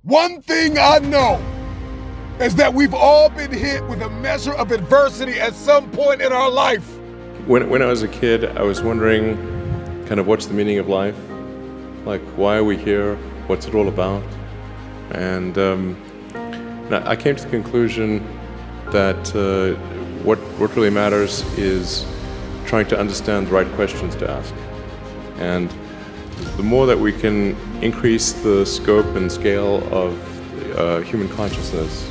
One thing I know is that we've all been hit with a measure of adversity at some point in our life. When I was a kid, I was wondering kind of what's the meaning of life? Like, why are we here? What's it all about? And I came to the conclusion that what really matters is trying to understand the right questions to ask. And the more that we can increase the scope and scale of human consciousness,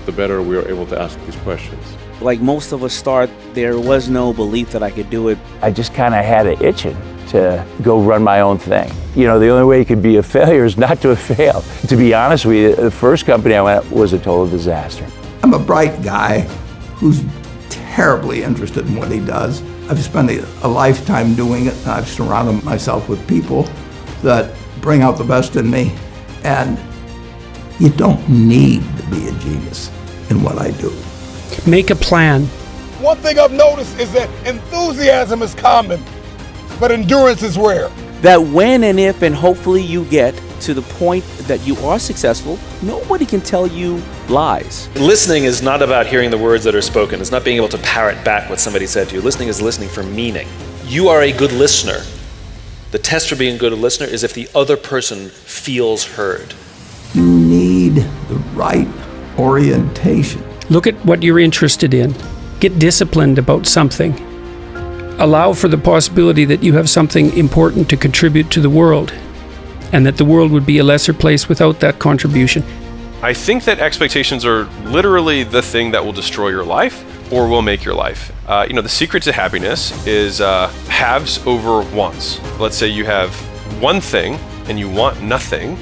the better we are able to ask these questions. Like most of us start, there was no belief that I could do it. I just kind of had it itching to go run my own thing. You know, the only way you could be a failure is not to have failed. To be honest with you, the first company I went at was a total disaster. I'm a bright guy who's terribly interested in what he does. I've spent a lifetime doing it, and I've surrounded myself with people that bring out the best in me. And you don't need to be a genius in what I do. Make a plan. One thing I've noticed is that enthusiasm is common, but endurance is rare. That when and if and hopefully you get to the point that you are successful, nobody can tell you lies. Listening is not about hearing the words that are spoken. It's not being able to parrot back what somebody said to you. Listening is listening for meaning. You are a good listener. The test for being a good listener is if the other person feels heard. You need the right orientation. Look at what you're interested in. Get disciplined about something. Allow for the possibility that you have something important to contribute to the world, and that the world would be a lesser place without that contribution. I think that expectations are literally the thing that will destroy your life or will make your life. The secret to happiness is haves over wants. Let's say you have one thing and you want nothing,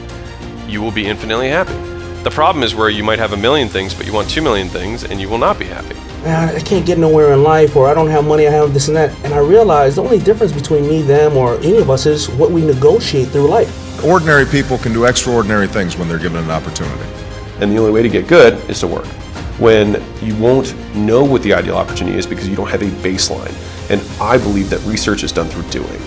you will be infinitely happy. The problem is where you might have 1 million things, but you want 2 million things and you will not be happy. Man, I can't get nowhere in life, or I don't have money, I have this and that. And I realized the only difference between me, them, or any of us is what we negotiate through life. Ordinary people can do extraordinary things when they're given an opportunity. And the only way to get good is to work. When you won't know what the ideal opportunity is because you don't have a baseline. And I believe that research is done through doing.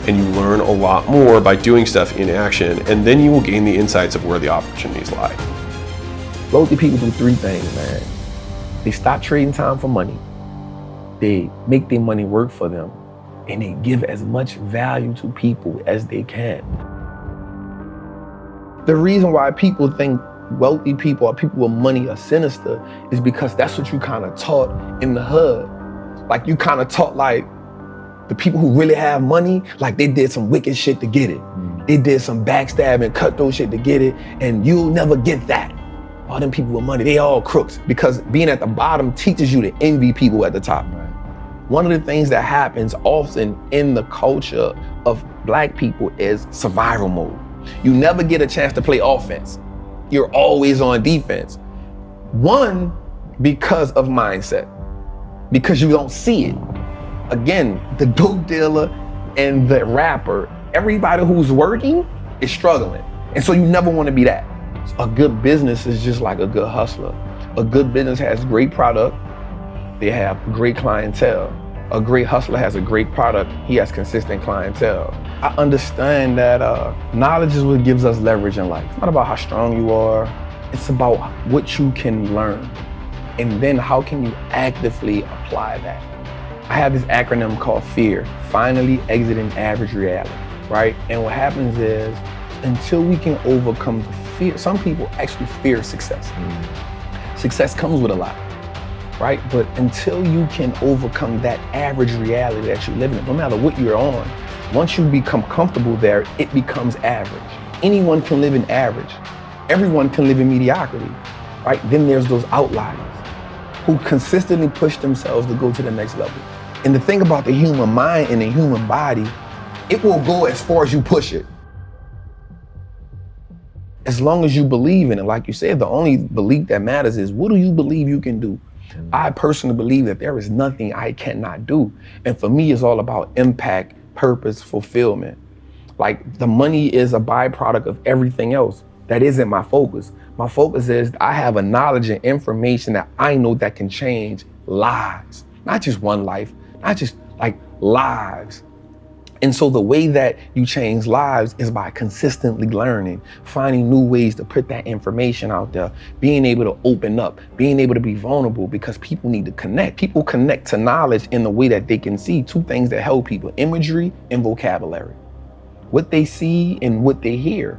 And you learn a lot more by doing stuff in action, and then you will gain the insights of where the opportunities lie. Wealthy people do 3 things, man. They stop trading time for money, they make their money work for them, and they give as much value to people as they can. The reason why people think wealthy people or people with money are sinister is because that's what you kind of taught in the hood. Like you kind of taught like the people who really have money, like they did some wicked shit to get it. They did some backstabbing, cutthroat shit to get it, and you'll never get that. All them people with money, they all crooks, because being at the bottom teaches you to envy people at the top. One of the things that happens often in the culture of Black people is survival mode. You never get a chance to play offense. You're always on defense. One, because of mindset, because you don't see it. Again, the dope dealer and the rapper, everybody who's working is struggling. And so you never want to be that. A good business is just like a good hustler. A good business has great product. They have great clientele. A great hustler has a great product. He has consistent clientele. I understand that knowledge is what gives us leverage in life. It's not about how strong you are. It's about what you can learn. And then how can you actively apply that? I have this acronym called FEAR, finally exiting average reality, right? And what happens is, until we can overcome the fear, some people actually fear success. Success comes with a lot, right? But until you can overcome that average reality that you're living in, no matter what you're on, once you become comfortable there, it becomes average. Anyone can live in average. Everyone can live in mediocrity, right? Then there's those outliers who consistently push themselves to go to the next level. And the thing about the human mind and the human body, it will go as far as you push it. As long as you believe in it. Like you said, the only belief that matters is, what do you believe you can do? I personally believe that there is nothing I cannot do. And for me, it's all about impact, purpose, fulfillment. Like the money is a byproduct of everything else. That isn't my focus. My focus is I have a knowledge and information that I know that can change lives. Not just one life, not just like lives. And so the way that you change lives is by consistently learning, finding new ways to put that information out there, being able to open up, being able to be vulnerable, because people need to connect. People connect to knowledge in the way that they can see two things that help people: imagery and vocabulary. What they see and what they hear,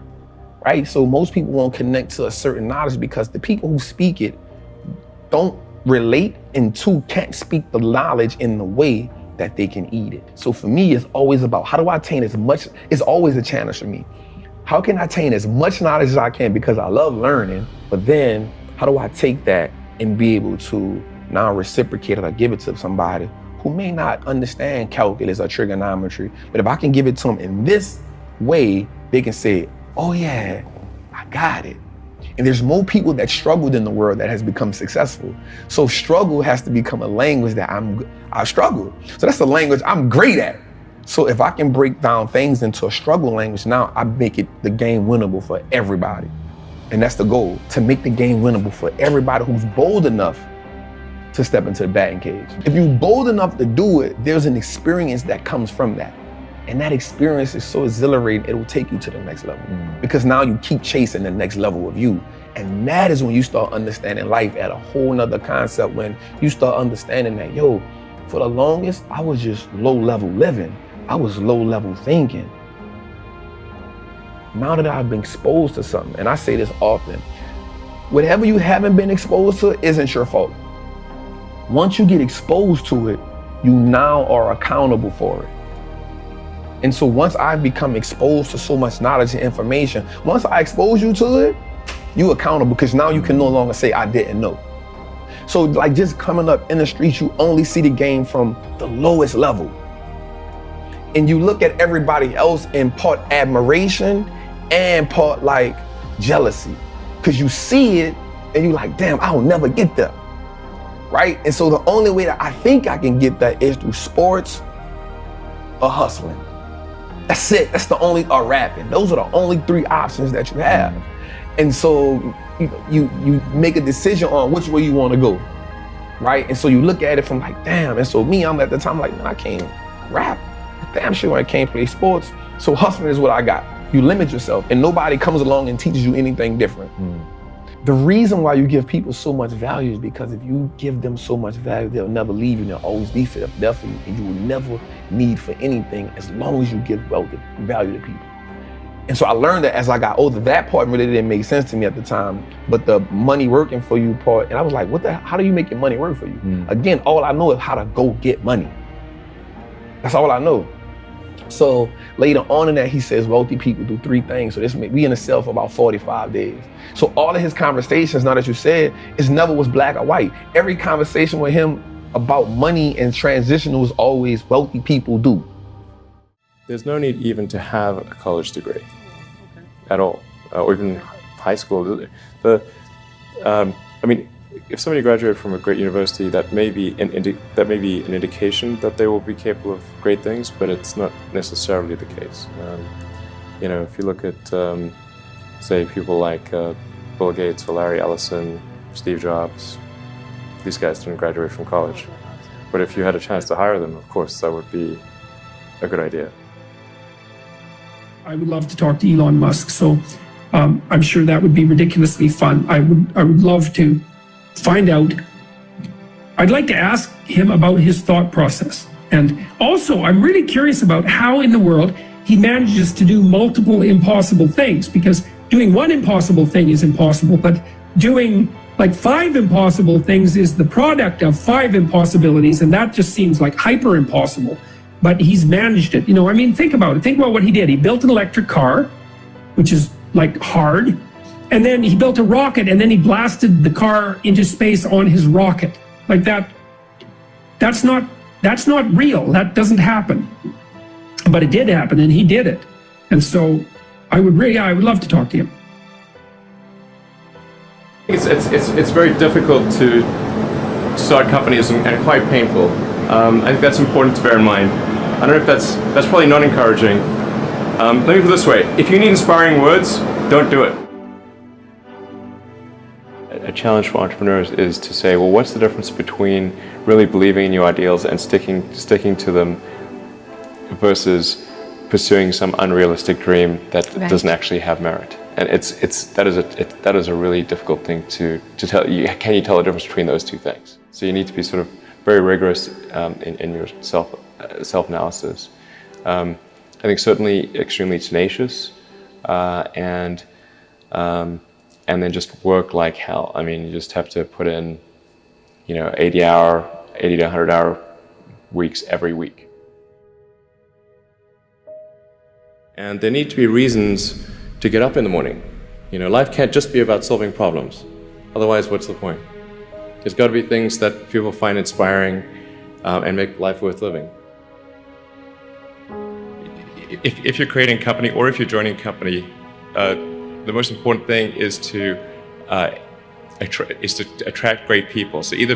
right? So most people won't connect to a certain knowledge because the people who speak it don't relate, and two, can't speak the knowledge in the way that they can eat it. So for me, it's always about how do I attain as much, it's always a challenge for me. How can I attain as much knowledge as I can, because I love learning, but then how do I take that and be able to now reciprocate it or give it to somebody who may not understand calculus or trigonometry, but if I can give it to them in this way, they can say, oh yeah, I got it. And there's more people that struggled in the world that has become successful. So struggle has to become a language that I struggle. So that's the language I'm great at. So if I can break down things into a struggle language, now I make it the game winnable for everybody. And that's the goal, to make the game winnable for everybody who's bold enough to step into the batting cage. If you're bold enough to do it, there's an experience that comes from that. And that experience is so exhilarating, it will take you to the next level. Because now you keep chasing the next level of you. And that is when you start understanding life at a whole nother concept, when you start understanding that, yo, for the longest, I was just low level living. I was low level thinking. Now that I've been exposed to something, and I say this often, whatever you haven't been exposed to isn't your fault. Once you get exposed to it, you now are accountable for it. And so once I've become exposed to so much knowledge and information, once I expose you to it, you accountable, because now you can no longer say I didn't know. So like just coming up in the streets, you only see the game from the lowest level. And you look at everybody else in part admiration and part like jealousy, because you see it and you're like, damn, I'll never get there, right? And so the only way that I think I can get that is through sports or hustling. That's it. That's the only, or rapping. Those are the only three options that you have. And so you make a decision on which way you want to go, right? And so you look at it from like, damn. And so me, I'm at the time like, man, I can't rap. Damn sure I can't play sports. So hustling is what I got. You limit yourself, and nobody comes along and teaches you anything different. The reason why you give people so much value is because if you give them so much value, they'll never leave you. They'll always be there for you, and you will never need for anything as long as you give value to people. And so I learned that as I got older. That part really didn't make sense to me at the time, but the money working for you part, and I was like, how do you make your money work for you? Again, all I know is how to go get money. That's all I know. So later on in that, he says wealthy people do three things. So we in a cell for about 45 days. So all of his conversations, now that you said, it never was black or white. Every conversation with him about money and transition was always wealthy people do. There's no need even to have a college degree at all, or even high school. I mean, if somebody graduated from a great university, that may be an indication that they will be capable of great things, but it's not necessarily the case. You know, if you look at, say, people like Bill Gates or Larry Ellison, Steve Jobs, these guys didn't graduate from college. But if you had a chance to hire them, of course, that would be a good idea. I would love to talk to Elon Musk, so I'm sure that would be ridiculously fun. I would love to find out. I'd like to ask him about his thought process. And also, I'm really curious about how in the world he manages to do multiple impossible things, because doing one impossible thing is impossible, but doing like 5 impossible things is the product of 5 impossibilities, and that just seems like hyper impossible. But he's managed it. You know, I mean, think about it. Think about what he did. He built an electric car, which is like hard. And then he built a rocket, and then he blasted the car into space on his rocket. Like that's not real. That doesn't happen. But it did happen, and he did it. And so I would love to talk to him. It's very difficult to start companies and quite painful. I think that's important to bear in mind. I don't know if that's probably not encouraging. Let me put it this way: if you need inspiring words, don't do it. A challenge for entrepreneurs is to say, well, what's the difference between really believing in your ideals and sticking to them versus pursuing some unrealistic dream that Right. doesn't actually have merit. And that is a really difficult thing to tell. Can you tell the difference between those two things? So you need to be sort of very rigorous in your self-analysis. I think certainly extremely tenacious, and then just work like hell. I mean, you just have to put in, 80 to 100 hour weeks every week. And there need to be reasons to get up in the morning. Life can't just be about solving problems. Otherwise, what's the point? There's got to be things that people find inspiring and make life worth living. If you're creating a company or if you're joining a company, the most important thing is to attract great people. So either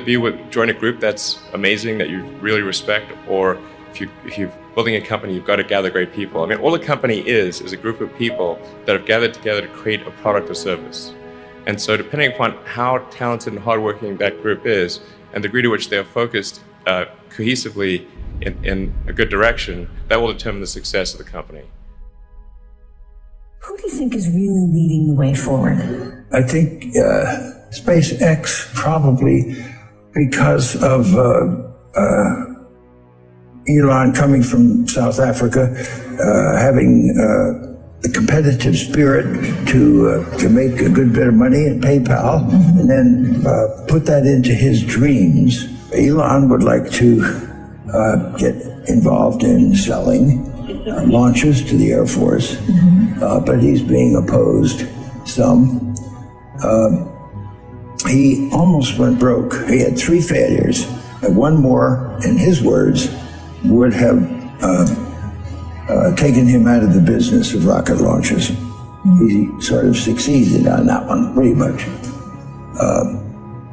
join a group that's amazing, that you really respect, or if you're building a company, you've got to gather great people. I mean, all a company is a group of people that have gathered together to create a product or service. And so depending upon how talented and hardworking that group is, and the degree to which they are focused cohesively in a good direction, that will determine the success of the company. Who do you think is really leading the way forward? I think SpaceX, probably because of Elon coming from South Africa, having the competitive spirit to make a good bit of money at PayPal, and then put that into his dreams. Elon would like to get involved in selling launches to the Air Force, but he's being opposed some. He almost went broke. He had 3 failures. And one more, in his words, would have taken him out of the business of rocket launches. He sort of succeeded on that one, pretty much.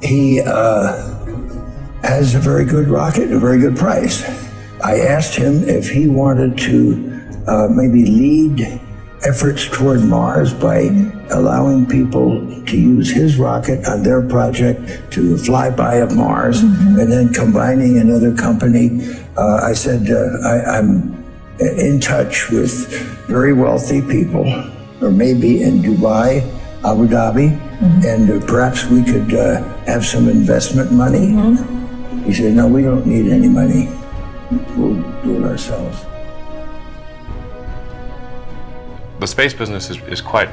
He has a very good rocket, a very good price. I asked him if he wanted to maybe lead efforts toward Mars by allowing people to use his rocket on their project to fly by of Mars, and then combining another company. I said, I'm in touch with very wealthy people, or maybe in Dubai, Abu Dhabi, and perhaps we could have some investment money. He said, no, we don't need any money. We'll do it ourselves. The space business is quite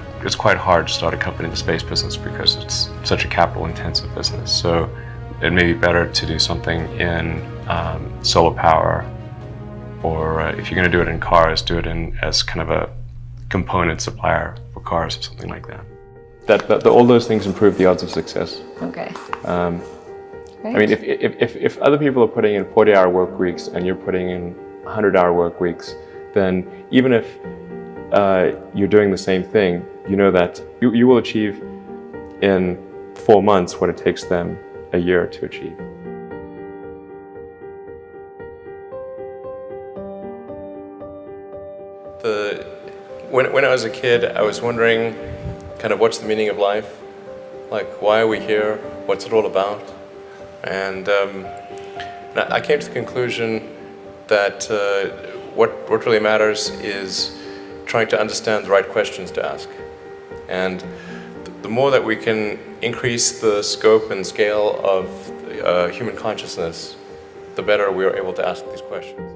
hard to start a company in the space business because it's such a capital-intensive business. So it may be better to do something in solar power, or if you're going to do it in cars, do it as kind of a component supplier for cars or something like that. All those things improve the odds of success. Okay. I mean, if other people are putting in 40-hour work weeks and you're putting in 100-hour work weeks, then even if you're doing the same thing, you know that you will achieve in 4 months what it takes them a year to achieve. When I was a kid, I was wondering kind of what's the meaning of life? Like, why are we here? What's it all about? And I came to the conclusion that what really matters is trying to understand the right questions to ask. And the more that we can increase the scope and scale of human consciousness, the better we are able to ask these questions.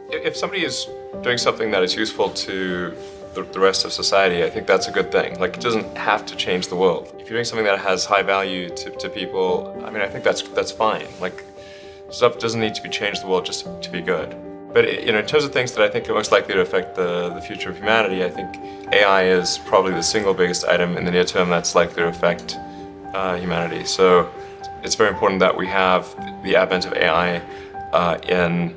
If somebody is doing something that is useful to the rest of society, I think that's a good thing. Like, it doesn't have to change the world. If you're doing something that has high value to people, I mean, I think that's fine. Like, stuff doesn't need to be changed the world just to be good. But in terms of things that I think are most likely to affect the future of humanity, I think AI is probably the single biggest item in the near term that's likely to affect humanity. So it's very important that we have the advent of AI in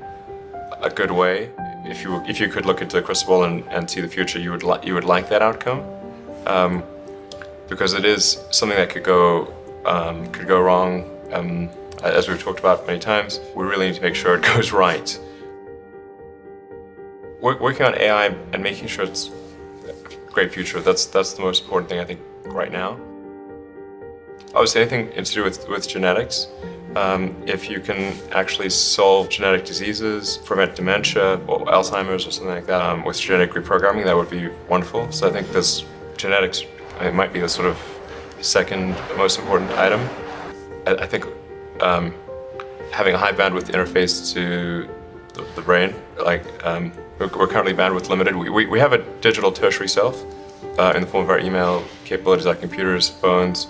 a good way. If you could look into the crystal ball and see the future, you would like that outcome, because it is something that could go wrong. As we've talked about many times, we really need to make sure it goes right. Working on AI and making sure it's a great future, that's the most important thing I think right now. Obviously anything to do with genetics If you can actually solve genetic diseases, prevent dementia or Alzheimer's or something like that with genetic reprogramming, that would be wonderful. So I think this genetics, it might be the sort of second most important item. I think having a high bandwidth interface to the brain, like we're currently bandwidth limited. We have a digital tertiary self in the form of our email capabilities, like computers, phones,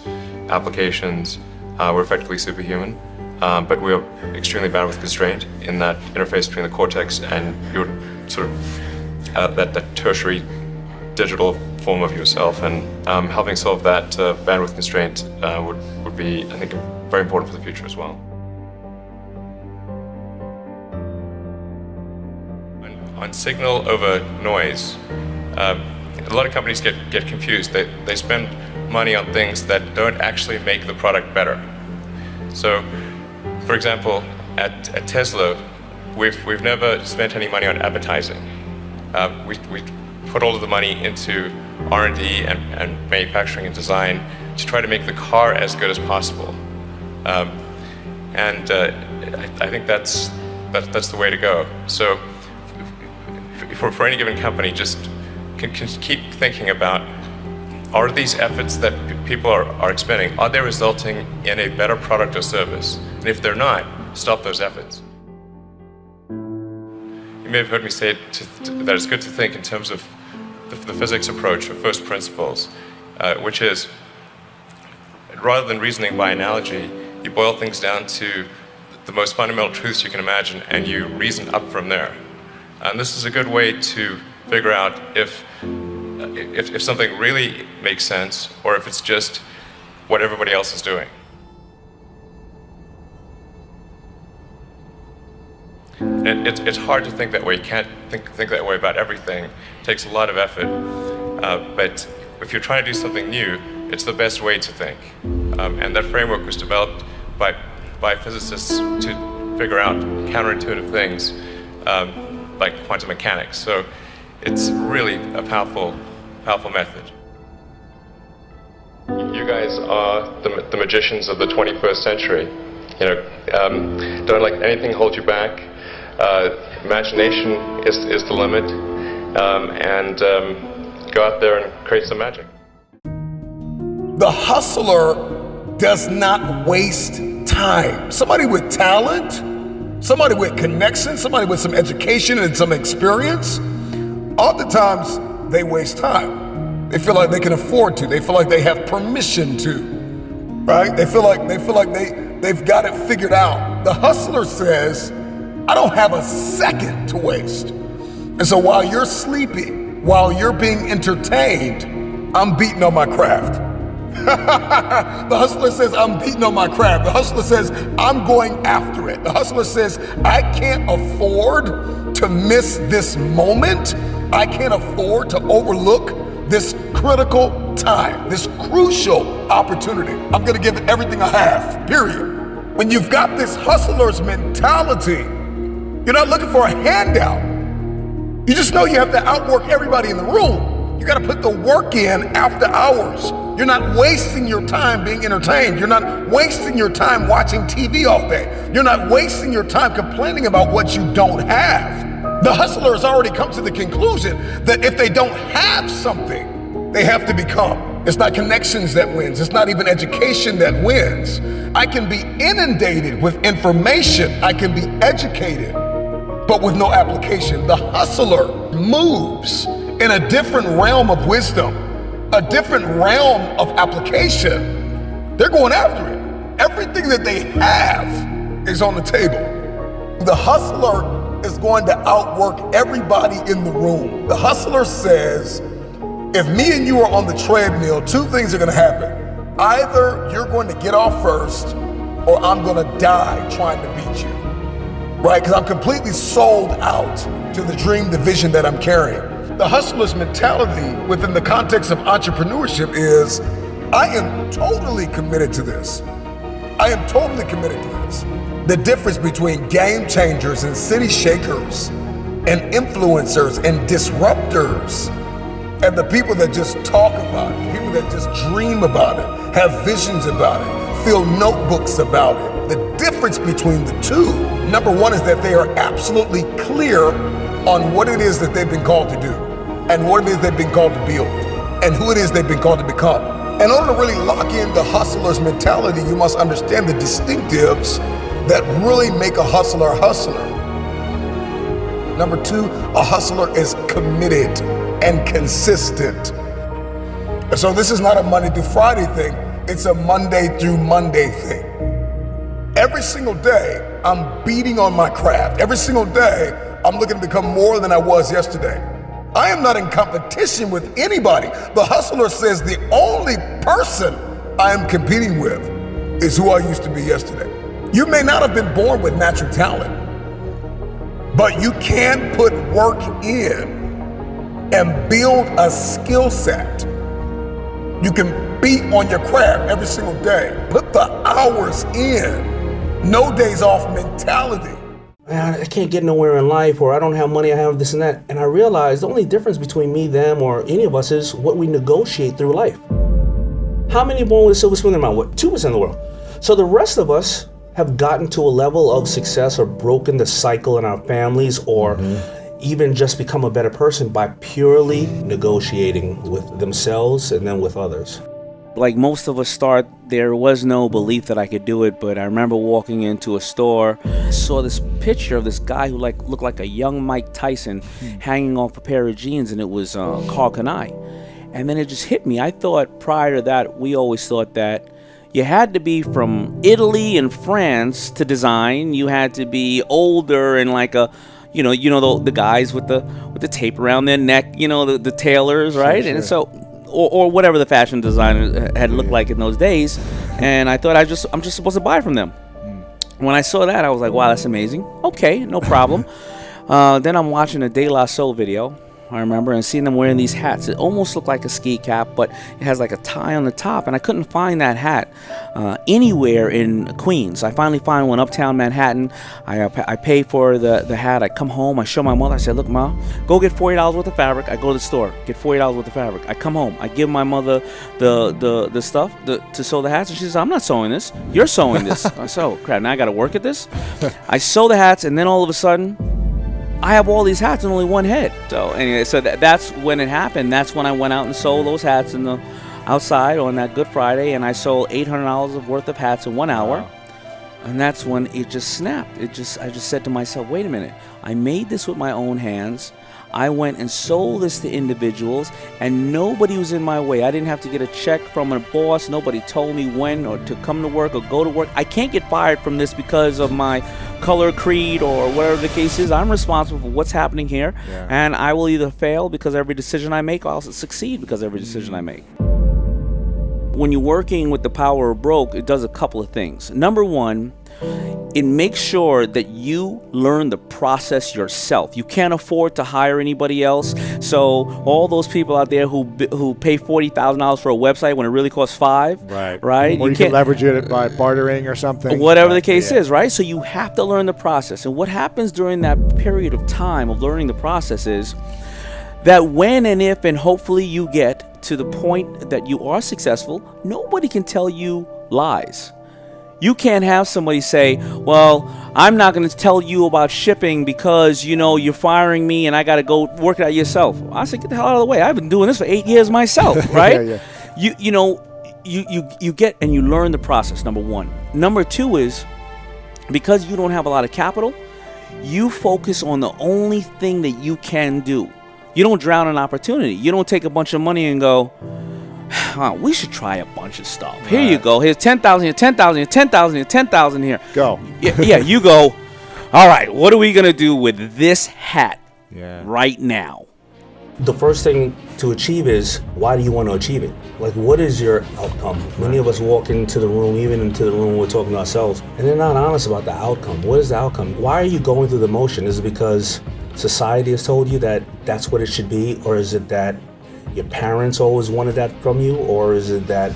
applications. We're effectively superhuman, but we are extremely bandwidth constrained in that interface between the cortex and your sort of that tertiary digital form of yourself. And helping solve that bandwidth constraint would be, I think, very important for the future as well. On signal over noise, a lot of companies get confused. They spend money on things that don't actually make the product better. So, for example, at Tesla, we've never spent any money on advertising. We put all of the money into R&D and manufacturing and design to try to make the car as good as possible. And I think that's the way to go. So, for any given company, just can keep thinking about, are these efforts that people are expending, are they resulting in a better product or service? And if they're not, stop those efforts. You may have heard me say that it's good to think in terms of the physics approach of first principles, which is, rather than reasoning by analogy, you boil things down to the most fundamental truths you can imagine, and you reason up from there. And this is a good way to figure out if something really makes sense, or if it's just what everybody else is doing. And it's hard to think that way. You can't think that way about everything. It takes a lot of effort. But if you're trying to do something new, it's the best way to think. And that framework was developed by physicists to figure out counterintuitive things, like quantum mechanics. So it's really a powerful method. You guys are the magicians of the 21st century. You know, don't let anything hold you back. Imagination is the limit, and go out there and create some magic. The hustler does not waste time. Somebody with talent, somebody with connection, somebody with some education and some experience, oftentimes they waste time. They feel like they can afford to. They feel like they have permission to, right? They feel like they've got it figured out. The hustler says, I don't have a second to waste. And so while you're sleeping, while you're being entertained, I'm beating on my craft. The hustler says, I'm beating on my craft. The hustler says, I'm going after it. The hustler says, I can't afford to miss this moment. I can't afford to overlook this critical time, this crucial opportunity. I'm gonna give it everything I have, period. When you've got this hustler's mentality, you're not looking for a handout. You just know you have to outwork everybody in the room. You gotta put the work in after hours. You're not wasting your time being entertained. You're not wasting your time watching TV all day. You're not wasting your time complaining about what you don't have. The hustler has already come to the conclusion that if they don't have something, they have to become. It's not connections that wins. It's not even education that wins. I can be inundated with information. I can be educated, but with no application. The hustler moves in a different realm of wisdom, a different realm of application. They're going after it. Everything that they have is on the table. The hustler is going to outwork everybody in the room. The hustler says, if me and you are on the treadmill, two things are gonna happen. Either you're going to get off first, or I'm gonna die trying to beat you, right? Because I'm completely sold out to the dream, the vision that I'm carrying. The hustler's mentality within the context of entrepreneurship is, I am totally committed to this. I am totally committed to this. The difference between game changers and city shakers and influencers and disruptors and the people that just talk about it, people that just dream about it, have visions about it, fill notebooks about it, The difference between the two, number one, is that they are absolutely clear on what it is that they've been called to do, and what it is they've been called to build, and who it is they've been called to become. In order to really lock in the hustler's mentality, you must understand the distinctives that really make a hustler a hustler. Number two, a hustler is committed and consistent. And so this is not a Monday through Friday thing, it's a Monday through Monday thing. Every single day, I'm beating on my craft. Every single day, I'm looking to become more than I was yesterday. I am not in competition with anybody. The hustler says the only person I am competing with is who I used to be yesterday. You may not have been born with natural talent, but you can put work in and build a skill set. You can beat on your craft every single day. Put the hours in. No days off mentality. Man, I can't get nowhere in life, or I don't have money, I have this and that. And I realized the only difference between me, them, or any of us is what we negotiate through life. How many born with a silver spoon in their mouth? What, 2% of the world. So the rest of us have gotten to a level of success or broken the cycle in our families, or even just become a better person by purely negotiating with themselves and then with others. Like most of us start, there was no belief that I could do it, but I remember walking into a store, saw this picture of this guy who looked like a young Mike Tyson hanging off a pair of jeans, and it was Carl Kanai. And then it just hit me. I thought prior to that, we always thought that you had to be from Italy and France to design. You had to be older and like a, the guys with the tape around their neck, the tailors, right? Sure. And so, or whatever the fashion designer had looked like in those days. And I thought I'm just supposed to buy from them. When I saw that, I was like, wow, that's amazing. Okay, no problem. Then I'm watching a De La Soul video, I remember, and seeing them wearing these hats. It almost looked like a ski cap, but it has like a tie on the top, and I couldn't find that hat anywhere in Queens. I finally find one uptown Manhattan. I pay for the hat. I come home. I show my mother. I said, look, Ma, go get $40 worth of fabric. I go to the store, get $40 worth of fabric. I come home. I give my mother the stuff to sew the hats, and she says, I'm not sewing this. You're sewing this. I said, oh, crap, now I got to work at this? I sew the hats, and then all of a sudden, I have all these hats and only one head. So anyway, so that's when it happened. That's when I went out and sold those hats in the outside on that Good Friday, and I sold $800 worth of hats in 1 hour. Wow. And that's when it just snapped. I just said to myself, wait a minute. I made this with my own hands. I went and sold this to individuals, and nobody was in my way. I didn't have to get a check from a boss. Nobody told me when or to come to work or go to work. I can't get fired from this because of my color, creed, or whatever the case is. I'm responsible for what's happening here, and I will either fail because every decision I make, or I'll succeed because every decision I make. When you're working with the power of broke, it does a couple of things. Number one, it makes sure that you learn the process yourself. You can't afford to hire anybody else. So all those people out there who pay $40,000 for a website when it really costs $5, right? Or you can leverage it by bartering or something. Whatever the case is, right? So you have to learn the process. And what happens during that period of time of learning the process is that when and if and hopefully you get to the point that you are successful, nobody can tell you lies. You can't have somebody say, well, I'm not going to tell you about shipping because, you're firing me and I got to go work it out yourself. I said, get the hell out of the way. I've been doing this for 8 years myself, right? You get and you learn the process, number one. Number two is, because you don't have a lot of capital, you focus on the only thing that you can do. You don't drown in opportunity. You don't take a bunch of money and go, we should try a bunch of stuff. Here you go. Here's 10,000 here, 10,000 here, 10,000 here, 10,000 here. Go. Yeah, you go. All right, what are we going to do with this hat right now? The first thing to achieve is, why do you want to achieve it? Like, what is your outcome? Many of us walk into the room, even into the room we're talking to ourselves, and they're not honest about the outcome. What is the outcome? Why are you going through the motion? Is it because society has told you that that's what it should be? Or is it that your parents always wanted that from you? Or is it that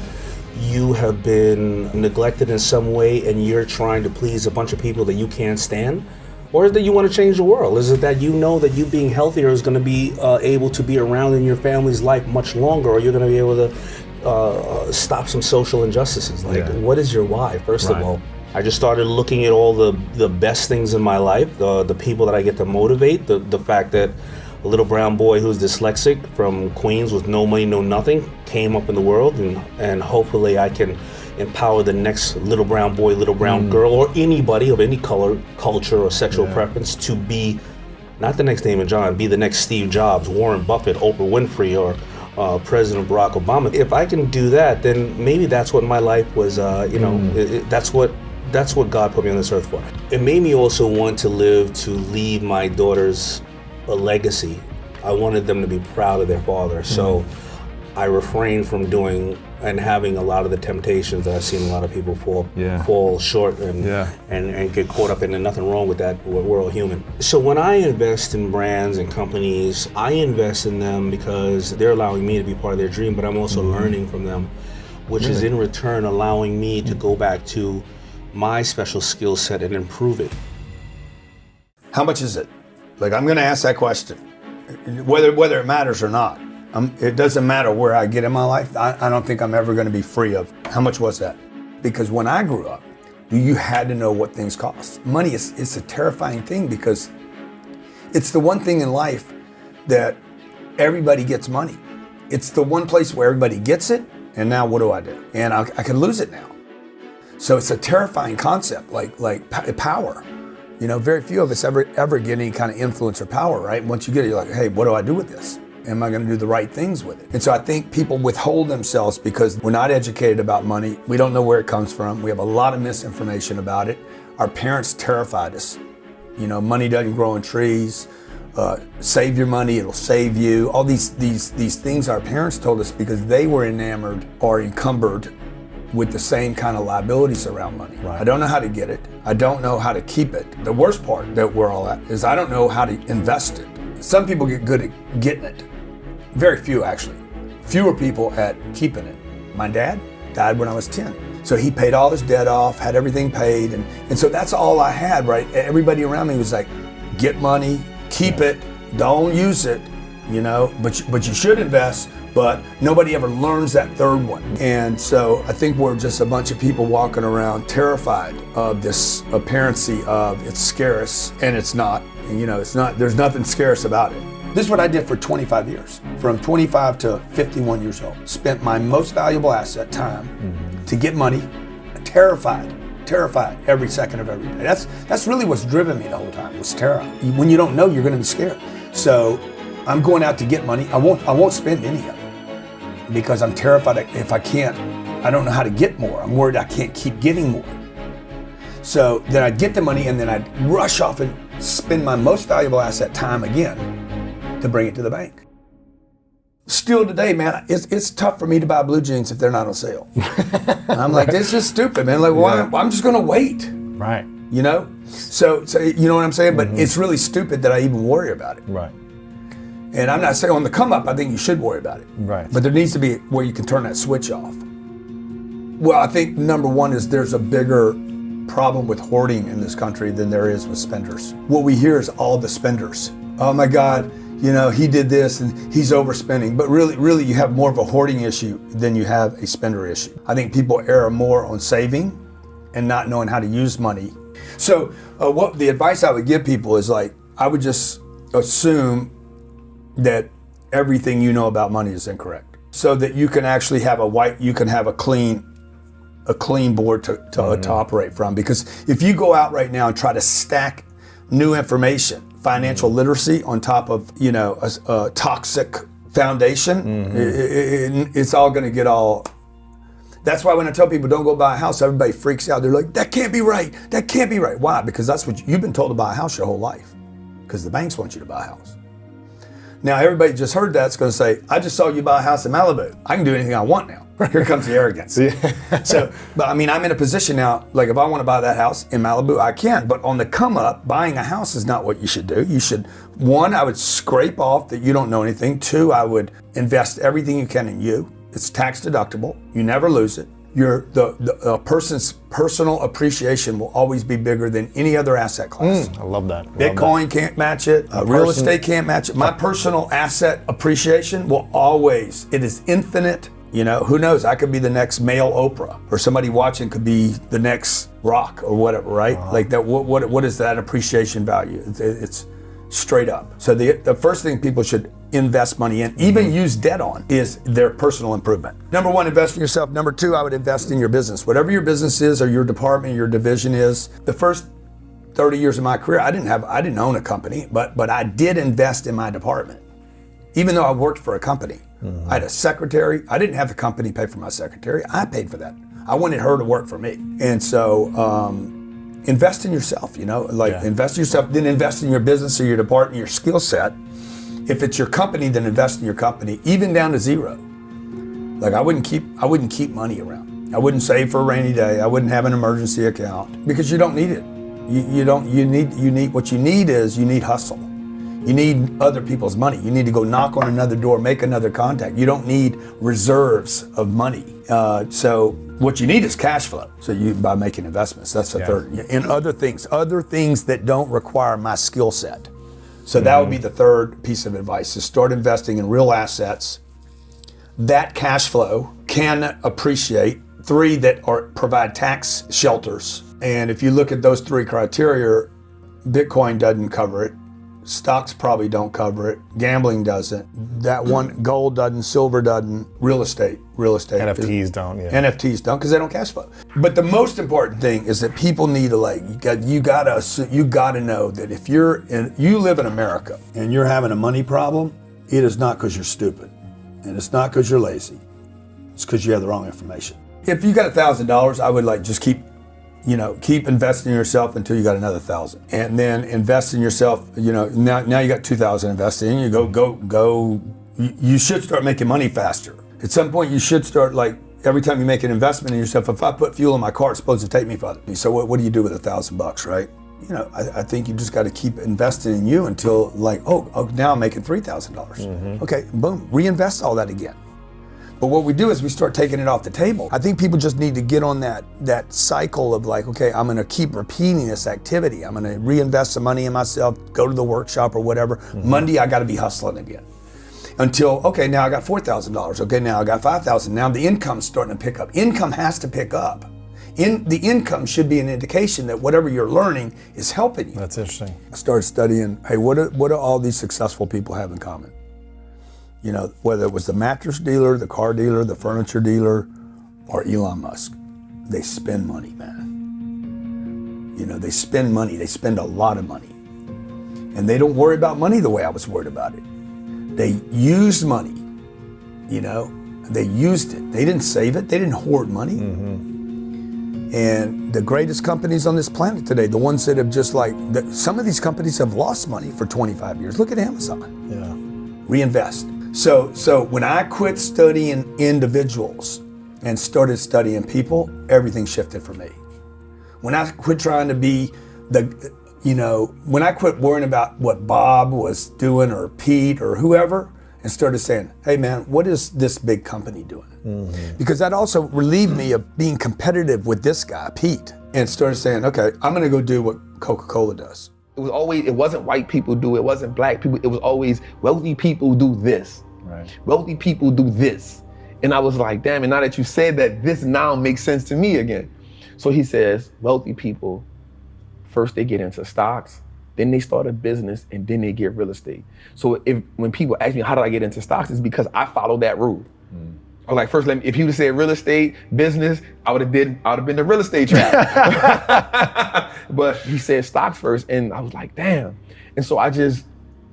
you have been neglected in some way and you're trying to please a bunch of people that you can't stand? Or is it that you want to change the world? Is it that you know that you being healthier is going to be able to be around in your family's life much longer, or you're going to be able to stop some social injustices? Like, what is your why, first of all? I just started looking at all the best things in my life, the people that I get to motivate, the fact that a little brown boy who's dyslexic from Queens with no money, no nothing, came up in the world, and hopefully I can empower the next little brown boy, little brown girl, or anybody of any color, culture, or sexual preference to be not the next Daymond John, be the next Steve Jobs, Warren Buffett, Oprah Winfrey, or President Barrack Obama. If I can do that, then maybe that's what my life was. That's what God put me on this earth for. It made me also want to leave my daughters a legacy. I wanted them to be proud of their father. So I refrained from doing and having a lot of the temptations that I've seen a lot of people fall short and get caught up in. And nothing wrong with that. We're all human. So when I invest in brands and companies, I invest in them because they're allowing me to be part of their dream, but I'm also learning from them, which is in return allowing me to go back to my special skill set and improve it. How much is it? Like, I'm gonna ask that question, whether it matters or not. It doesn't matter where I get in my life. I don't think I'm ever gonna be free of. How much was that? Because when I grew up, you had to know what things cost. Money is a terrifying thing because it's the one thing in life that everybody gets money. It's the one place where everybody gets it, and now what do I do? And I can lose it now. So it's a terrifying concept, like power. You know, very few of us ever get any kind of influence or power, right? Once you get it, you're like, hey, what do I do with this? Am I gonna do the right things with it? And so I think people withhold themselves because we're not educated about money. We don't know where it comes from. We have a lot of misinformation about it. Our parents terrified us. You know, money doesn't grow on trees. Save your money, it'll save you. All these things our parents told us because they were enamored or encumbered with the same kind of liabilities around money. Right. I don't know how to get it. I don't know how to keep it. The worst part that we're all at is I don't know how to invest it. Some people get good at getting it. Very few, actually. Fewer people at keeping it. My dad died when I was 10. So he paid all his debt off, had everything paid, and so that's all I had, right? Everybody around me was like, get money, keep it, don't use it, you know, but you should invest. But nobody ever learns that third one. And so I think we're just a bunch of people walking around terrified of this apparency of it's scarce, and it's not. And, you know, it's not. There's nothing scarce about it. This is what I did for 25 years, from 25 to 51 years old. Spent my most valuable asset, time, to get money, terrified every second of every day. That's really what's driven me the whole time, was terror. When you don't know, you're gonna be scared. So I'm going out to get money. I won't spend any of it because I'm terrified if I can't, I don't know how to get more. I'm worried I can't keep getting more. So then I'd get the money and then I'd rush off and spend my most valuable asset, time, again to bring it to the bank. Still today, man, it's tough for me to buy blue jeans if they're not on sale. And I'm like, this is stupid, man. Like, well, I'm just gonna wait. Right. You know? So you know what I'm saying? But it's really stupid that I even worry about it. Right. And I'm not saying on the come up, I think you should worry about it. Right. But there needs to be where you can turn that switch off. Well, I think number one is there's a bigger problem with hoarding in this country than there is with spenders. What we hear is all the spenders. Oh my God, you know, he did this and he's overspending. But really you have more of a hoarding issue than you have a spender issue. I think people err more on saving and not knowing how to use money. So what the advice I would give people is like, I would just assume that everything you know about money is incorrect, so that you can actually have a clean board to operate from. Because if you go out right now and try to stack new information, financial literacy on top of, you know, a toxic foundation, it's all going to get all. That's why when I tell people don't go buy a house, everybody freaks out. They're like, that can't be right. That can't be right. Why? Because that's what you've been told to buy a house your whole life. Because the banks want you to buy a house. Now, everybody just heard that's going to say, I just saw you buy a house in Malibu. I can do anything I want now. Here comes the arrogance. So, but I mean, I'm in a position now, like if I want to buy that house in Malibu, I can. But on the come up, buying a house is not what you should do. You should, one, I would scrape off that you don't know anything. Two, I would invest everything you can in you. It's tax deductible. You never lose it. The person's personal appreciation will always be bigger than any other asset class. I love that. Bitcoin can't match it. Real estate can't match it. My personal asset appreciation will always, it is infinite You know, who knows? I could be the next male Oprah, or somebody watching could be the next Rock or whatever, right? Like that. What is that appreciation value? It's straight up. So the first thing people should invest money in, even use debt on, is their personal improvement. Number one, invest in yourself. Number two, I would invest in your business. Whatever your business is, or your department, your division is. The first 30 years of my career, I didn't own a company, but I did invest in my department, even though I worked for a company. I had a secretary. I didn't have the company pay for my secretary. I paid for that. I wanted her to work for me. And so invest in yourself, you know, invest in yourself, then invest in your business or your department, your skill set. If it's your company, then invest in your company, even down to zero. Like I wouldn't keep money around. I wouldn't save for a rainy day. I wouldn't have an emergency account because you don't need it. What you need is hustle. You need other people's money. You need to go knock on another door, make another contact. You don't need reserves of money. So what you need is cash flow. So by making investments, that's the third. And other things that don't require my skill set. So that would be the third piece of advice, is start investing in real assets. That cash flow can appreciate. 3, that provide tax shelters. And if you look at those 3 criteria, Bitcoin doesn't cover it. Stocks probably don't cover it. Gambling doesn't. That one, gold doesn't, silver doesn't, real estate. NFTs don't, yeah. NFTs don't, because they don't cash flow. But the most important thing is that people need to you gotta know that if you live in America and you're having a money problem, it is not because you're stupid. And it's not because you're lazy. It's because you have the wrong information. If you got $1,000, I would just keep investing in yourself until you got another 1,000, and then invest in yourself. Now you got 2,000 invested in. You go. You should start making money faster. At some point, you should start every time you make an investment in yourself. If I put fuel in my car, it's supposed to take me further. So what do you do with $1,000, right? I think you just got to keep investing in you until now I'm making $3,000. Okay, boom, reinvest all that again. But what we do is we start taking it off the table. I think people just need to get on that cycle of okay, I'm gonna keep repeating this activity. I'm gonna reinvest some money in myself, go to the workshop or whatever. Monday, I gotta be hustling again. Until, okay, now I got $4,000. Okay, now I got $5,000. Now the income's starting to pick up. Income has to pick up. The income should be an indication that whatever you're learning is helping you. That's interesting. I started studying, hey, what do all these successful people have in common? Whether it was the mattress dealer, the car dealer, the furniture dealer, or Elon Musk, they spend money, man. They spend money. They spend a lot of money. And they don't worry about money the way I was worried about it. They used money, they used it. They didn't save it. They didn't hoard money. And the greatest companies on this planet today, the ones that have some of these companies have lost money for 25 years. Look at Amazon. Yeah. Reinvest. So when I quit studying individuals and started studying people, everything shifted for me. When I quit trying to be when I quit worrying about what Bob was doing or Pete or whoever, and started saying, hey man, what is this big company doing? Because that also relieved me of being competitive with this guy, Pete, and started saying, okay, I'm gonna go do what Coca-Cola does. It wasn't white people do it, wasn't black people, it was always wealthy people do this. Right. Wealthy people do this. And I was like, damn, and now that you said that, this now makes sense to me again. So he says, wealthy people, first they get into stocks, then they start a business, and then they get real estate. So when people ask me, how did I get into stocks? It's because I followed that rule. Or first, if he would have said real estate, business, I would have been the real estate trap. But he said stocks first, and I was like, damn. And so I just,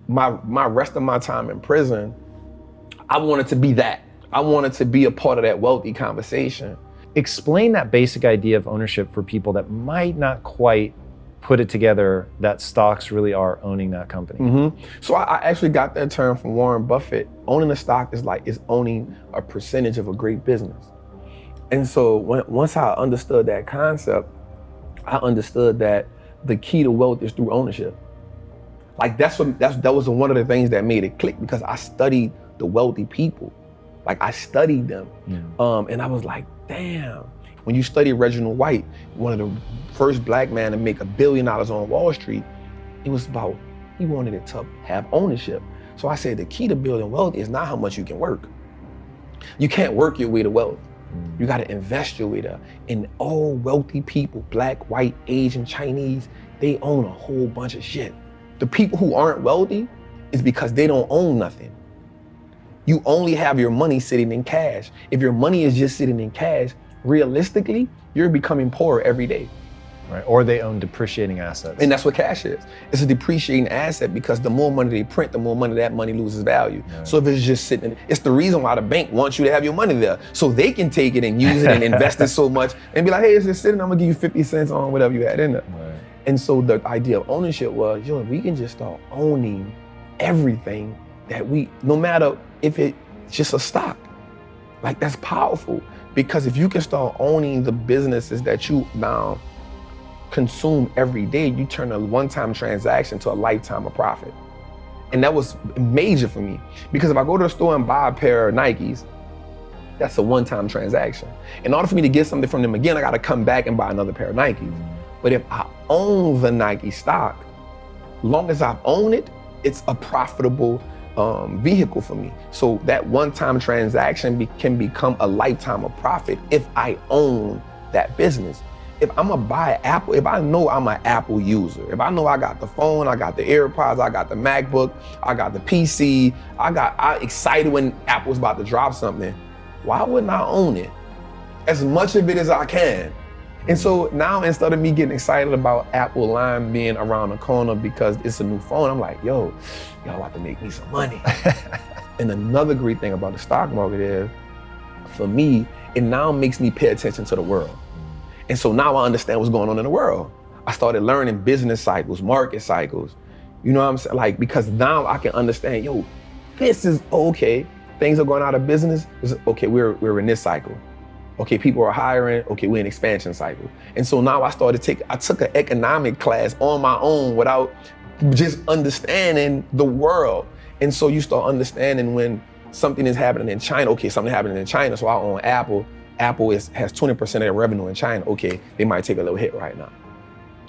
my rest of my time in prison, I wanted to be that. I wanted to be a part of that wealthy conversation. Explain that basic idea of ownership for people that might not quite put it together that stocks really are owning that company. So I actually got that term from Warren Buffett. Owning a stock is owning a percentage of a great business. And so once I understood that concept, I understood that the key to wealth is through ownership. That was one of the things that made it click, because I studied the wealthy people. I studied them. And I was like, damn. When you study Reginald White, one of the first black man to make $1 billion on Wall Street, it was about, he wanted it to have ownership. So I said, the key to building wealth is not how much you can work. You can't work your way to wealth. You got to invest your way there. And all wealthy people, black, white, Asian, Chinese, they own a whole bunch of shit. The people who aren't wealthy is because they don't own nothing. You only have your money sitting in cash. If your money is just sitting in cash, realistically, you're becoming poorer every day. Right, or they own depreciating assets. And that's what cash is. It's a depreciating asset because the more money they print, the more money that money loses value. Yeah. So if it's just sitting, it's the reason why the bank wants you to have your money there. So they can take it and use it and invest it so much and be like, hey, it's just sitting, I'm gonna give you 50 cents on whatever you had in there. Right. And so the idea of ownership was, yo, we can just start owning everything that no matter if it's just a stock. Like, that's powerful, because if you can start owning the businesses that you now consume every day, you turn a one-time transaction to a lifetime of profit. And that was major for me, because if I go to the store and buy a pair of Nikes, that's a one-time transaction. In order for me to get something from them again, I gotta come back and buy another pair of Nikes. But if I own the Nike stock, long as I own it, it's a profitable vehicle for me. So that one-time transaction can become a lifetime of profit if I own that business. If I'm gonna buy Apple, if I know I'm an Apple user, if I know I got the phone, I got the AirPods, I got the MacBook, I got the PC, I excited when Apple's about to drop something, why wouldn't I own it? As much of it as I can. And so now, instead of me getting excited about Apple line being around the corner because it's a new phone, I'm like, yo, y'all about to make me some money. And another great thing about the stock market is, for me, it now makes me pay attention to the world. And so now I understand what's going on in the world. I started learning business cycles, market cycles. You know what I'm saying? Like, because now I can understand, yo, this is okay. Things are going out of business. Okay, we're in this cycle. Okay, people are hiring. Okay, we're in expansion cycle. And so now I took an economic class on my own without just understanding the world. And so you start understanding when something is happening in China. Okay, something happening in China, so I own Apple. Apple has 20% of their revenue in China. Okay, they might take a little hit right now.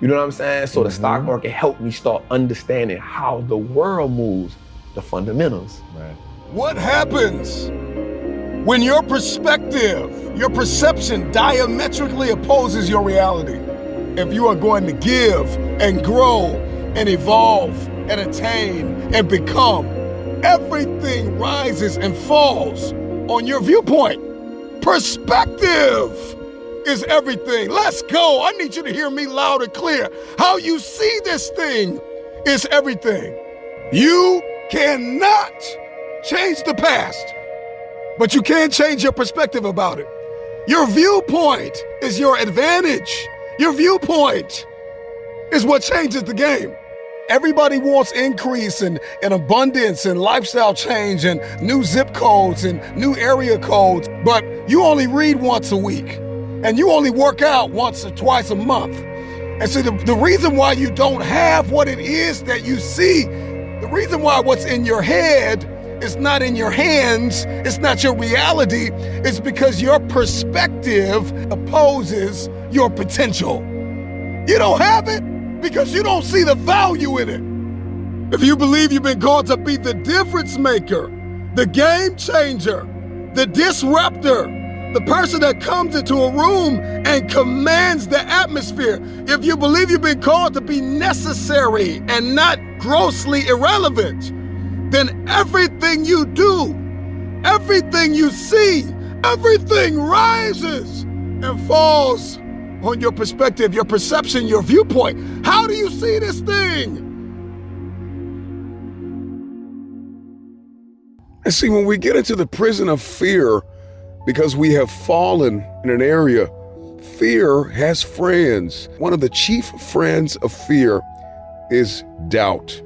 You know what I'm saying? So the stock market helped me start understanding how the world moves, the fundamentals. Right. What happens when your perspective, your perception diametrically opposes your reality? If you are going to give and grow and evolve and attain and become, everything rises and falls on your viewpoint. Perspective is everything. Let's go. I need you to hear me loud and clear. How you see this thing is everything. You cannot change the past, but you can change your perspective about it. Your viewpoint is your advantage. Your viewpoint is what changes the game. Everybody wants increase and abundance and lifestyle change and new zip codes and new area codes, but you only read once a week and you only work out once or twice a month. And so the reason why you don't have what it is that you see, the reason why what's in your head is not in your hands, it's not your reality, it's because your perspective opposes your potential. You don't have it because you don't see the value in it. If you believe you've been called to be the difference maker, the game changer, the disruptor, the person that comes into a room and commands the atmosphere, if you believe you've been called to be necessary and not grossly irrelevant, then everything you do, everything you see, everything rises and falls on your perspective, your perception, your viewpoint. How do you see this thing? And see, when we get into the prison of fear, because we have fallen in an area, fear has friends. One of the chief friends of fear is doubt.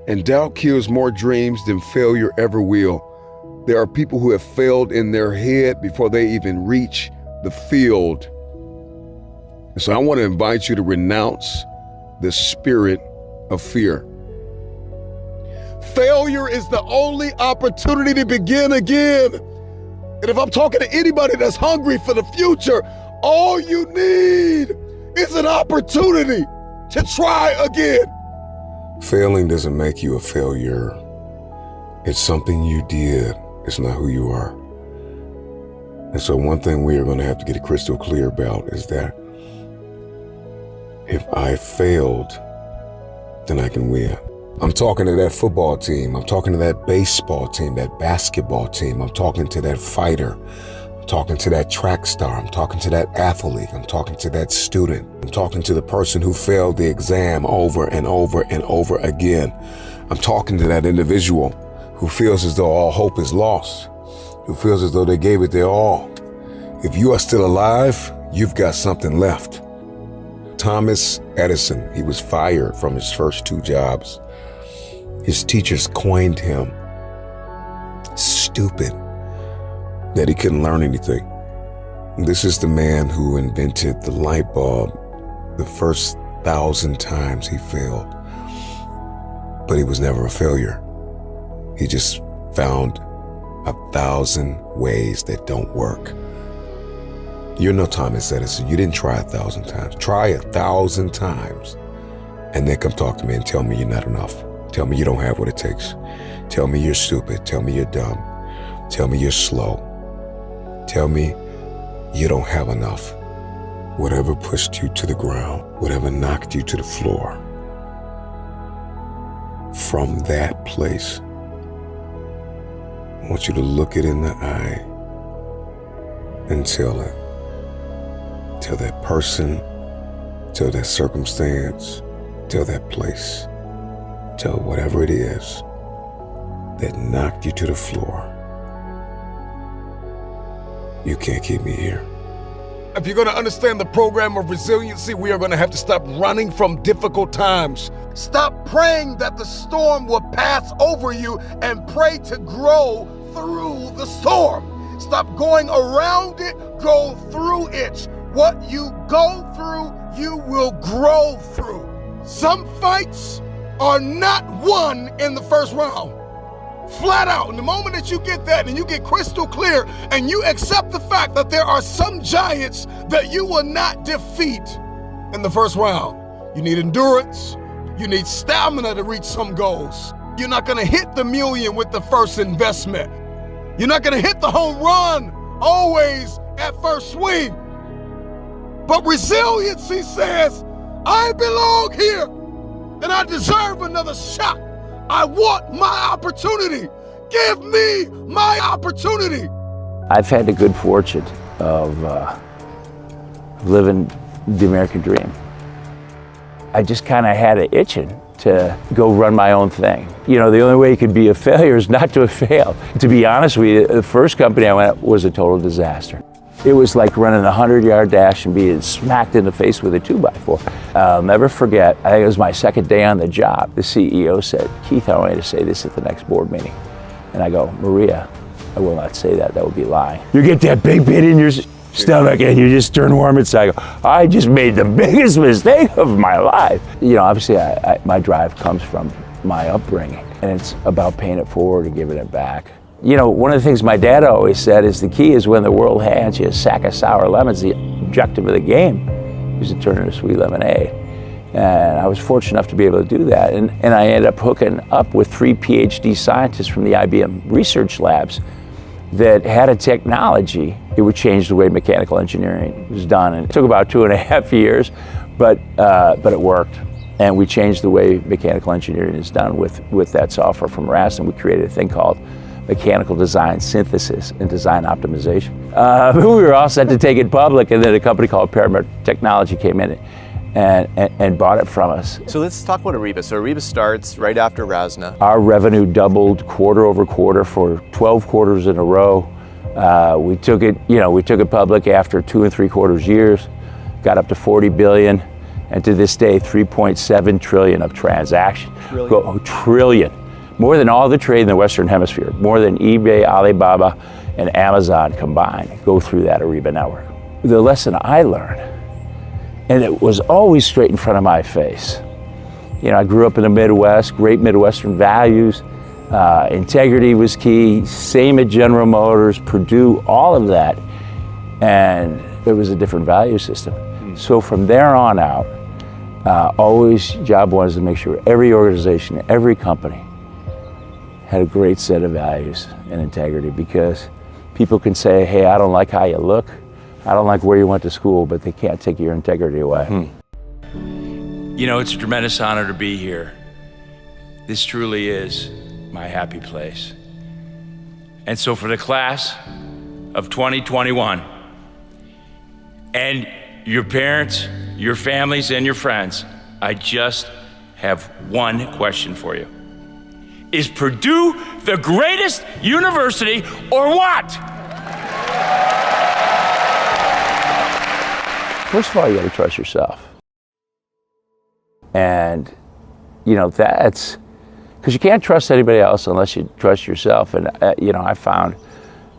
And doubt kills more dreams than failure ever will. There are people who have failed in their head before they even reach the field. So I want to invite you to renounce the spirit of fear. Failure is the only opportunity to begin again. And if I'm talking to anybody that's hungry for the future, all you need is an opportunity to try again. Failing doesn't make you a failure. It's something you did. It's not who you are. And so one thing we are going to have to get crystal clear about is that if I failed, then I can win. I'm talking to that football team. I'm talking to that baseball team, that basketball team. I'm talking to that fighter. I'm talking to that track star. I'm talking to that athlete. I'm talking to that student. I'm talking to the person who failed the exam over and over and over again. I'm talking to that individual who feels as though all hope is lost, who feels as though they gave it their all. If you are still alive, you've got something left. Thomas Edison, he was fired from his first 2 jobs. His teachers coined him stupid, that he couldn't learn anything. This is the man who invented the light bulb the first 1,000 times he failed. But he was never a failure. He just found 1,000 ways that don't work. You're no Thomas Edison. You didn't try 1,000 times. Try 1,000 times and then come talk to me and tell me you're not enough. Tell me you don't have what it takes. Tell me you're stupid. Tell me you're dumb. Tell me you're slow. Tell me you don't have enough. Whatever pushed you to the ground, whatever knocked you to the floor, from that place, I want you to look it in the eye and tell it. Tell that person, tell that circumstance, tell that place, tell whatever it is that knocked you to the floor. You can't keep me here. If you're going to understand the program of resiliency, we are going to have to stop running from difficult times. Stop praying that the storm will pass over you and pray to grow through the storm. Stop going around it, go through it. What you go through, you will grow through. Some fights are not won in the first round. Flat out. And the moment that you get that and you get crystal clear and you accept the fact that there are some giants that you will not defeat in the first round. You need endurance. You need stamina to reach some goals. You're not going to hit the million with the first investment. You're not going to hit the home run always at first swing. But resiliency says, I belong here and I deserve another shot. I want my opportunity. Give me my opportunity. I've had the good fortune of living the American dream. I just kind of had it itching to go run my own thing. You know, the only way you could be a failure is not to fail. To be honest with you, the first company I went at was a total disaster. It was like running a 100-yard dash and being smacked in the face with a 2x4. I'll never forget, I think it was my second day on the job, the CEO said, Keith, I want you to say this at the next board meeting. And I go, Maria, I will not say that, that would be lying. You get that big pit in your stomach and you just turn warm inside. I go, I just made the biggest mistake of my life. You know, obviously my drive comes from my upbringing and it's about paying it forward and giving it back. You know, one of the things my dad always said is the key is when the world hands you a sack of sour lemons, the objective of the game is to turn it into sweet lemonade. And I was fortunate enough to be able to do that. And I ended up hooking up with 3 PhD scientists from the IBM research labs that had a technology. It would change the way mechanical engineering was done. And it took about 2.5 years, but it worked. And we changed the way mechanical engineering is done with that software from RAS, and we created a thing called mechanical design synthesis and design optimization. We were all set to take it public, and then a company called Apparel Technology came in and bought it from us. So let's talk about Ariba. So Ariba starts right after Rasna. Our revenue doubled quarter over quarter for 12 quarters in a row. We took it public after 2 3/4 years, got up to 40 billion, and to this day, 3.7 trillion of transactions. Trillion. More than all the trade in the Western Hemisphere, more than eBay, Alibaba, and Amazon combined go through that Ariba network. The lesson I learned, and it was always straight in front of my face. You know, I grew up in the Midwest, great Midwestern values, integrity was key, same at General Motors, Purdue, all of that, and it was a different value system. So from there on out, always job one is to make sure every organization, every company had a great set of values and integrity, because People can say, hey, I don't like how you look. I don't like where you went to school, but they can't take your integrity away. You know, it's a tremendous honor to be here. This truly is my happy place. And so for the class of 2021, and your parents, your families, and your friends, I just have one question for you. Is Purdue the greatest university or what? First of all, you got to trust yourself. And, you know, that's, because you can't trust anybody else unless you trust yourself. And, you know, I found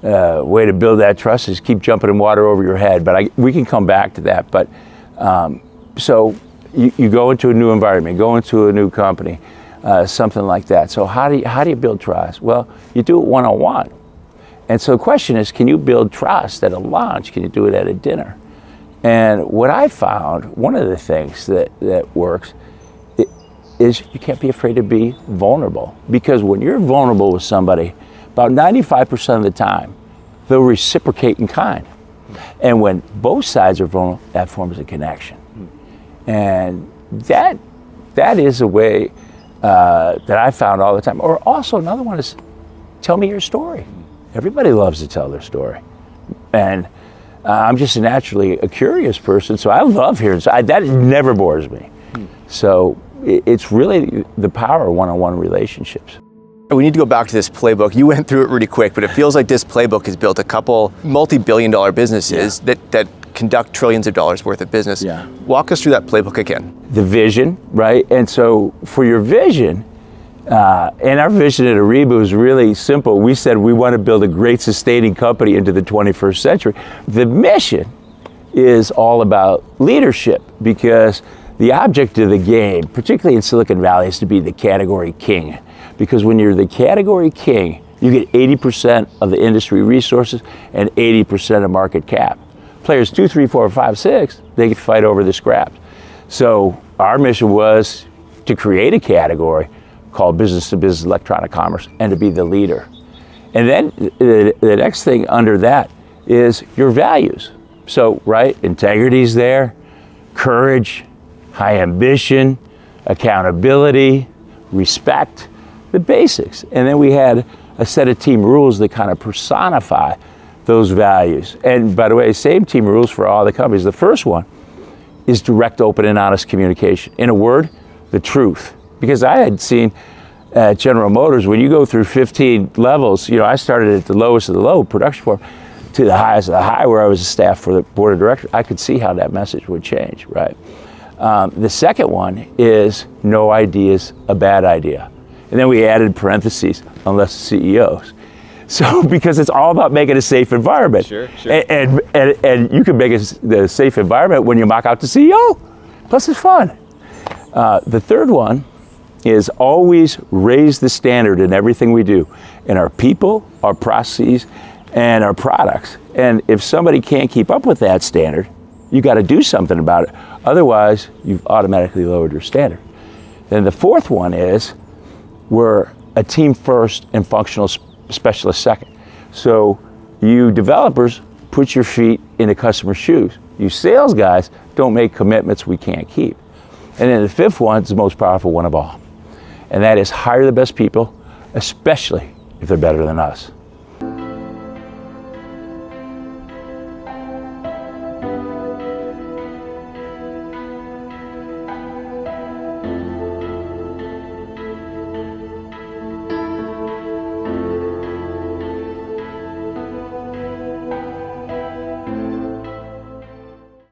a way to build that trust is keep jumping in water over your head. But we can come back to that. But so you go into a new environment, go into a new company, something like that. So how do you build trust? Well, you do it one-on-one. And so the question is, can you build trust at a lunch? Can you do it at a dinner? And what I found, one of the things that works is you can't be afraid to be vulnerable. Because when you're vulnerable with somebody, about 95% of the time, they'll reciprocate in kind. And when both sides are vulnerable, that forms a connection. And that is a way that I found all the time. Or also another one is, tell me your story. Everybody loves to tell their story. And I'm just naturally a curious person, so I love hearing. That never bores me. So it's really the power of one-on-one relationships. We need to go back to this playbook. You went through it really quick, but it feels like this playbook has built a couple multi-billion-dollar businesses that conduct trillions of dollars worth of business. Yeah. Walk us through that playbook again. The vision, right? And so for your vision, and our vision at Ariba was really simple. We said we want to build a great sustaining company into the 21st century. The mission is all about leadership, because the object of the game, particularly in Silicon Valley, is to be the category king. Because when you're the category king, you get 80% of the industry resources and 80% of market cap. Players 2, 3, 4, 5, 6, they can fight over the scraps. So our mission was to create a category called business-to-business electronic commerce and to be the leader. And then the next thing under that is your values. So, right, integrity's there, courage, high ambition, accountability, respect, the basics. And then we had a set of team rules that kind of personify those values. And by the way, same team rules for all the companies. The first one is direct, open, and honest communication. In a word, the truth. Because I had seen at General Motors, when you go through 15 levels, you know, I started at the lowest of the low, production floor, to the highest of the high, where I was a staff for the board of directors. I could see how that message would change, right? The second one is no idea is a bad idea. And then we added parentheses, unless CEOs. So, because it's all about making a safe environment. Sure. And you can make the safe environment when you mock out the CEO. Plus it's fun. The third one is always raise the standard in everything we do, in our people, our processes, and our products. And if somebody can't keep up with that standard, you got to do something about it. Otherwise, you've automatically lowered your standard. Then the fourth one is we're a team first and functional specialist second. So you developers put your feet in the customer's shoes. You sales guys don't make commitments we can't keep. And then the fifth one is the most powerful one of all. And that is hire the best people, especially if they're better than us.